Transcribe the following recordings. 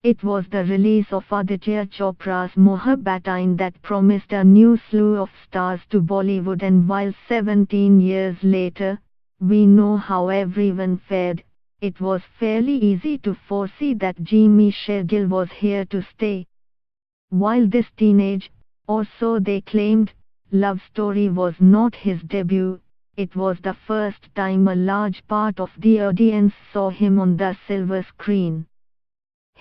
It was the release of Aditya Chopra's Mohabbatein that promised a new slew of stars to Bollywood, and while 17 years later, we know how everyone fared, it was fairly easy to foresee that Jimmy Shergill was here to stay. While this teenage, or so they claimed, love story was not his debut, it was the first time a large part of the audience saw him on the silver screen.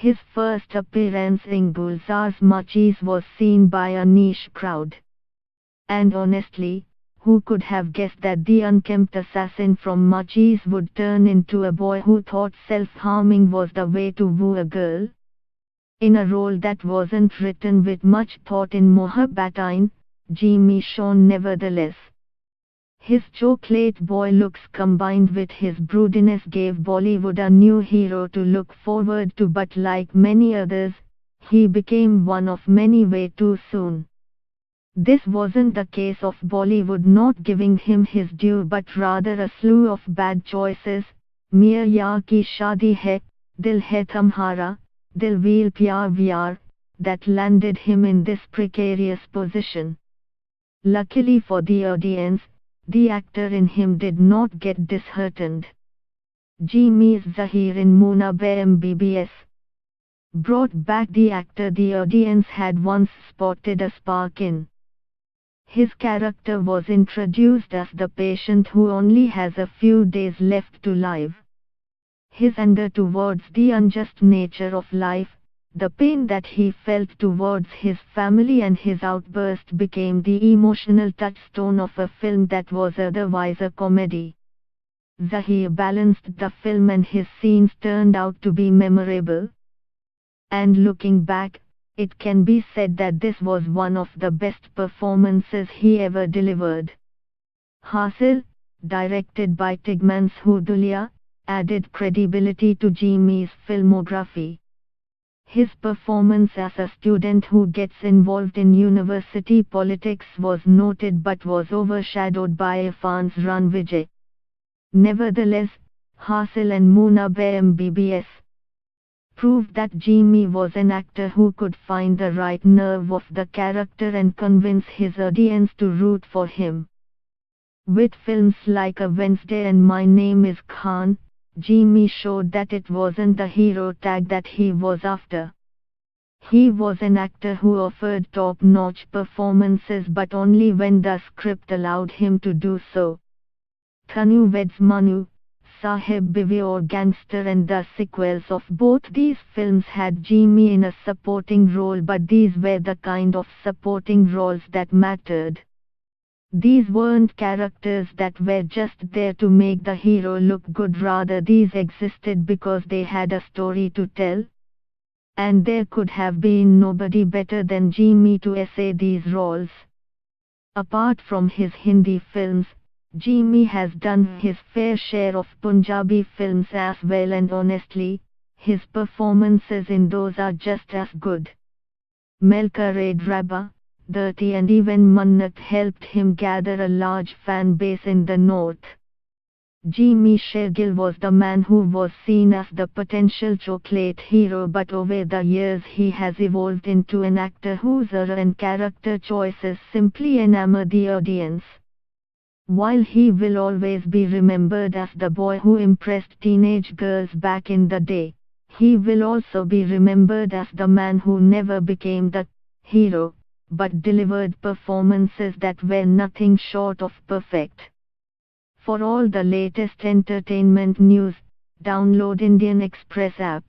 His first appearance in Gulzar's Machis was seen by a niche crowd. And honestly, who could have guessed that the unkempt assassin from Machis would turn into a boy who thought self-harming was the way to woo a girl? In a role that wasn't written with much thought in Mohabbatein, Jimmy shone nevertheless. His chocolate boy looks combined with his broodiness gave Bollywood a new hero to look forward to, but like many others, he became one of many way too soon. This wasn't the case of Bollywood not giving him his due, but rather a slew of bad choices, Mere Yaar Ki Shaadi Hai, Dil Hai Tumhara, Dil Veer Pyar Vyar, that landed him in this precarious position. Luckily for the audience, the actor in him did not get disheartened. Jimmy's Zahir in Moona Be MBBS brought back the actor the audience had once spotted a spark in. His character was introduced as the patient who only has a few days left to live. His anger towards the unjust nature of life, the pain that he felt towards his family, and his outburst became the emotional touchstone of a film that was otherwise a comedy. Zahir balanced the film and his scenes turned out to be memorable. And looking back, it can be said that this was one of the best performances he ever delivered. Hasil, directed by Tigmans Hudulia, added credibility to Jimmy's filmography. His performance as a student who gets involved in university politics was noted but was overshadowed by Irfan's Run Vijay. Nevertheless, Hasil and Moona Be MBBS proved that Jimmy was an actor who could find the right nerve of the character and convince his audience to root for him. With films like A Wednesday and My Name is Khan, Jimmy showed that it wasn't the hero tag that he was after. He was an actor who offered top-notch performances, but only when the script allowed him to do so. Thanu Veds Manu, Sahib Biwi or Gangster and the sequels of both these films had Jimmy in a supporting role, but these were the kind of supporting roles that mattered. These weren't characters that were just there to make the hero look good, rather these existed because they had a story to tell. And there could have been nobody better than Jimmy to essay these roles. Apart from his Hindi films, Jimmy has done his fair share of Punjabi films as well, and honestly, his performances in those are just as good. Melka Raid Rabba, Dirty and even Mannat helped him gather a large fan base in the north. Jimmy Shergill was the man who was seen as the potential chocolate hero, but over the years he has evolved into an actor whose aura and character choices simply enamor the audience. While he will always be remembered as the boy who impressed teenage girls back in the day, he will also be remembered as the man who never became the hero, but delivered performances that were nothing short of perfect. For all the latest entertainment news, download Indian Express app.